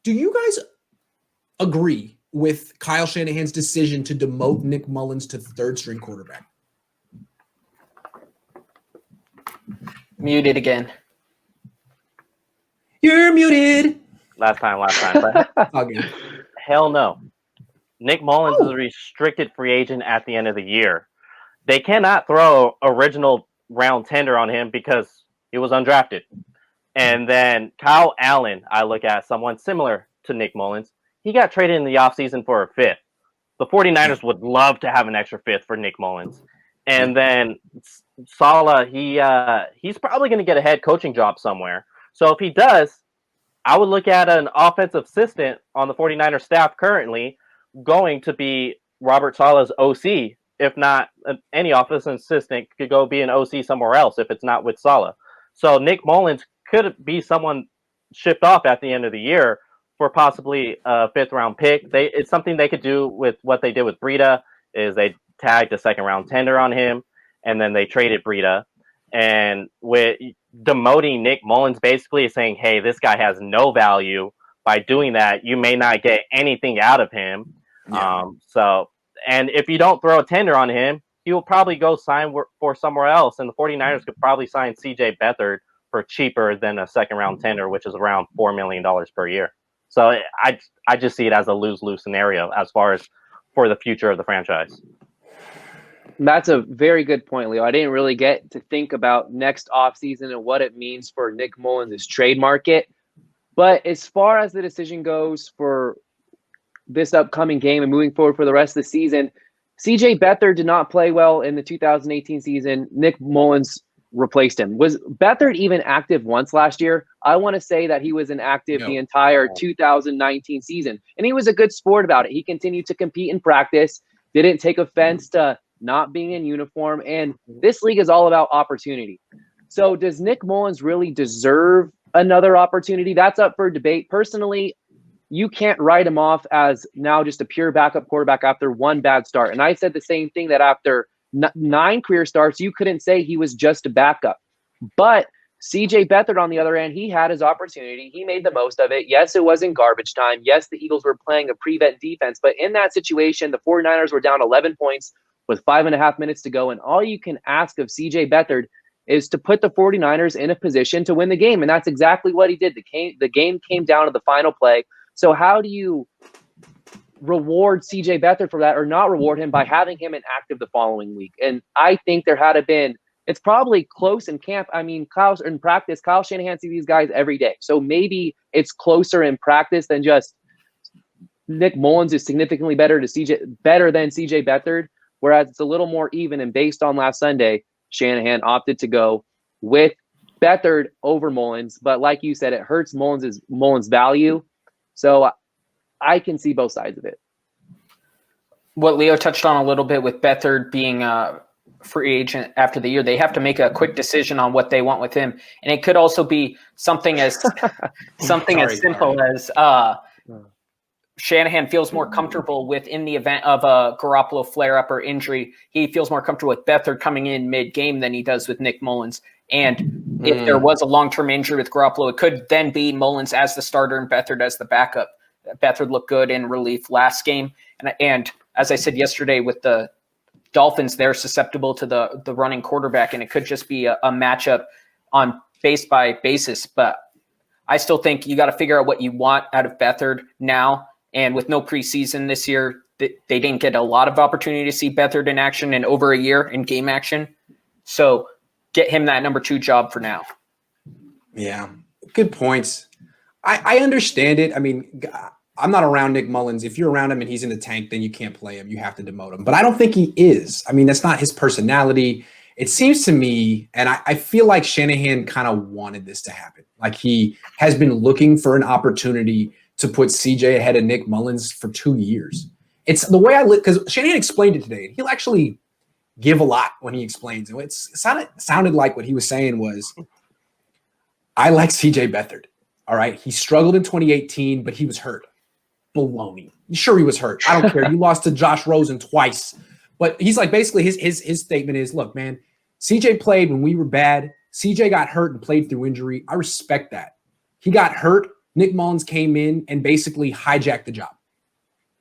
do you guys agree with Kyle Shanahan's decision to demote Nick Mullens to third-string quarterback? Muted again. You're muted. Last time. But Okay. hell no. Nick Mullens is a restricted free agent at the end of the year. They cannot throw original round tender on him because he was undrafted. And then Kyle Allen, I look at someone similar to Nick Mullens. He got traded in the offseason for a fifth. The 49ers would love to have an extra fifth for Nick Mullens. And then Saleh, he's probably going to get a head coaching job somewhere. So if he does, I would look at an offensive assistant on the 49ers staff currently going to be Robert Saleh's OC. If not, any offensive assistant could go be an OC somewhere else if it's not with Saleh. So Nick Mullens could be someone shipped off at the end of the year for possibly a fifth-round pick. It's something they could do with what they did with Breida, is they tagged a second-round tender on him, and then they traded Breida. And with demoting Nick Mullens basically is saying, hey, this guy has no value. By doing that, you may not get anything out of him. Yeah. And if you don't throw a tender on him, he will probably go sign for somewhere else. And the 49ers could probably sign CJ Beathard for cheaper than a second-round tender, which is around $4 million per year. So I just see it as a lose-lose scenario as far as for the future of the franchise. That's a very good point, Leo. I didn't really get to think about next offseason and what it means for Nick Mullens' trade market. But as far as the decision goes for this upcoming game and moving forward for the rest of the season, CJ Beathard did not play well in the 2018 season. Nick Mullens replaced him. Was Beathard even active once last year? I want to say that he was inactive the entire 2019 season. And he was a good sport about it. He continued to compete in practice, didn't take offense to not being in uniform. And this league is all about opportunity. So does Nick Mullens really deserve another opportunity? That's up for debate. Personally, you can't write him off as now just a pure backup quarterback after one bad start. And I said the same thing, that after 9 career starts, you couldn't say he was just a backup. But CJ Beathard, on the other hand, he had his opportunity. He made the most of it. Yes, it was in garbage time. Yes, the Eagles were playing a prevent defense. But in that situation, the 49ers were down 11 points with 5.5 minutes to go. And all you can ask of CJ Beathard is to put the 49ers in a position to win the game. And that's exactly what he did. The game came down to the final play. So how do you reward CJ Beathard for that, or not reward him by having him inactive the following week? And I think there had been, it's probably close in camp. I mean, in practice, Kyle Shanahan sees these guys every day. So maybe it's closer in practice than just Nick Mullens is significantly better than CJ Beathard, whereas it's a little more even. And based on last Sunday, Shanahan opted to go with Beathard over Mullens. But like you said, it hurts Mullens' value. So I can see both sides of it. What Leo touched on a little bit with Beathard being a free agent after the year, they have to make a quick decision on what they want with him. And it could also be something as simple as Shanahan feels more comfortable with, in the event of a Garoppolo flare-up or injury, he feels more comfortable with Beathard coming in mid-game than he does with Nick Mullens. And if there was a long-term injury with Garoppolo, it could then be Mullens as the starter and Beathard as the backup. Beathard looked good in relief last game. And as I said yesterday with the Dolphins, they're susceptible to the running quarterback, and it could just be a matchup on base-by-basis. But I still think you got to figure out what you want out of Beathard now. And with no preseason this year, they didn't get a lot of opportunity to see Beathard in action in over a year in game action. So get him that number 2 job for now. Yeah, good points. I understand it. I mean, I'm not around Nick Mullens. If you're around him and he's in the tank, then you can't play him. You have to demote him. But I don't think he is. I mean, that's not his personality. It seems to me, and I feel like Shanahan kind of wanted this to happen. Like, he has been looking for an opportunity to put CJ ahead of Nick Mullens for 2 years. It's the way I look, because Shanahan explained it today. He'll actually give a lot when he explains it. It sounded like what he was saying was, I like CJ Beathard. All right. He struggled in 2018, but he was hurt. Baloney. Sure, he was hurt. I don't care. You lost to Josh Rosen twice. But he's like, basically his statement is, look, man, CJ played when we were bad. CJ got hurt and played through injury. I respect that. He got hurt. Nick Mullens came in and basically hijacked the job.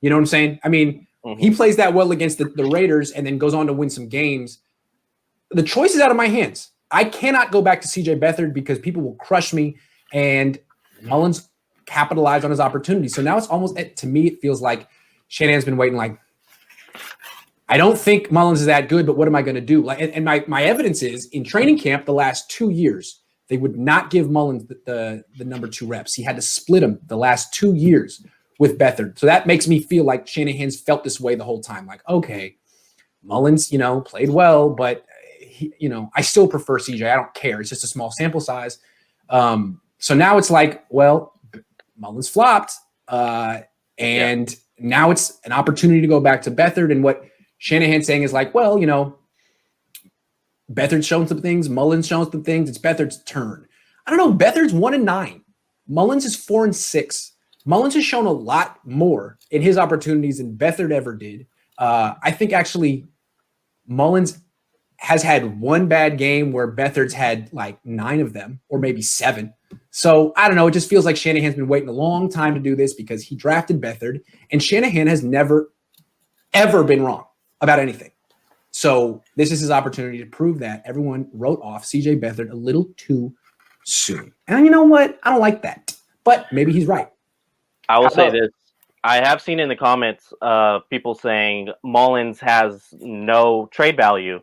You know what I'm saying? I mean, he plays that well against the Raiders and then goes on to win some games. The choice is out of my hands. I cannot go back to CJ Beathard because people will crush me, and Mullens capitalized on his opportunity. So now it's almost, to me, it feels like Shanahan's been waiting like, I don't think Mullens is that good, but what am I going to do? Like, and my evidence is in training camp the last 2 years, they would not give Mullens the number 2 reps. He had to split him the last 2 years with Beathard. So that makes me feel like Shanahan's felt this way the whole time. Like, okay, Mullens, played well, but I still prefer CJ. I don't care. It's just a small sample size. So now it's like, well, Mullens flopped. And now it's an opportunity to go back to Beathard. And what Shanahan's saying is like, well, Beathard's shown some things. Mullens shown some things. It's Beathard's turn. I don't know. Beathard's 1-9. Mullens is 4-6. Mullens has shown a lot more in his opportunities than Beathard ever did. I think actually Mullens has had one bad game where Beathard's had like 9 of them, or maybe 7. So I don't know. It just feels like Shanahan's been waiting a long time to do this because he drafted Beathard, and Shanahan has never, ever been wrong about anything. So this is his opportunity to prove that. Everyone wrote off CJ Beathard a little too soon. And you know what? I don't like that, but maybe he's right. I will say this. I have seen in the comments people saying Mullens has no trade value.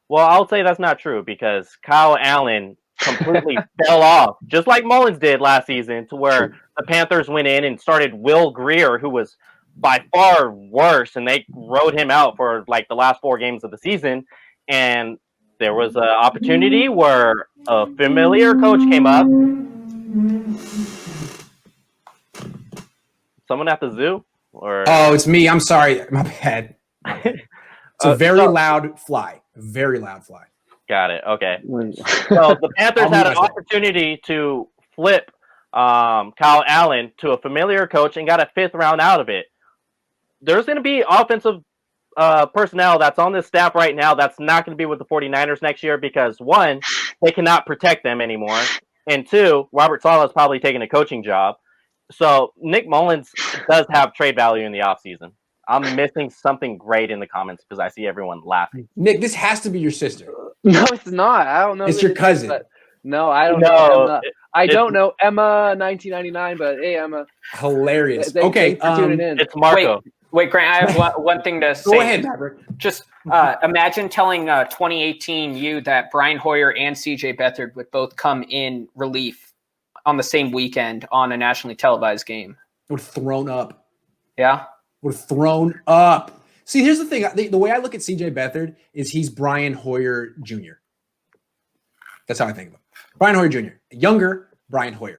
Well, I'll say that's not true because Kyle Allen completely fell off, just like Mullens did last season, to where the Panthers went in and started Will Grier, who was by far worse, and they rode him out for like the last 4 games of the season. And there was an opportunity where a familiar coach came up. Someone at the zoo? Or Oh, it's me. I'm sorry. My bad. It's a very loud fly. Very loud fly. Got it. Okay. So the Panthers had an opportunity to flip Kyle Allen to a familiar coach and got a 5th round out of it. There's going to be offensive personnel that's on this staff right now that's not going to be with the 49ers next year because, 1, they cannot protect them anymore, and 2, Robert Saleh is probably taking a coaching job. So Nick Mullens does have trade value in the offseason. I'm missing something great in the comments because I see everyone laughing. Nick, this has to be your sister. No, it's not. I don't know. It's your cousin. No, I don't know. Emma. I don't know Emma 1999, but hey, Emma. Hilarious. Okay, thanks for tuning in. It's Marco. Wait, Grant, I have one thing to say. Go ahead, Maverick. Just imagine telling 2018 you that Brian Hoyer and CJ Beathard would both come in relief on the same weekend on a nationally televised game. Would have thrown up. Yeah? Would have thrown up. See, here's the thing. The way I look at CJ Beathard is he's Brian Hoyer Jr. That's how I think of him. Brian Hoyer Jr. Younger Brian Hoyer.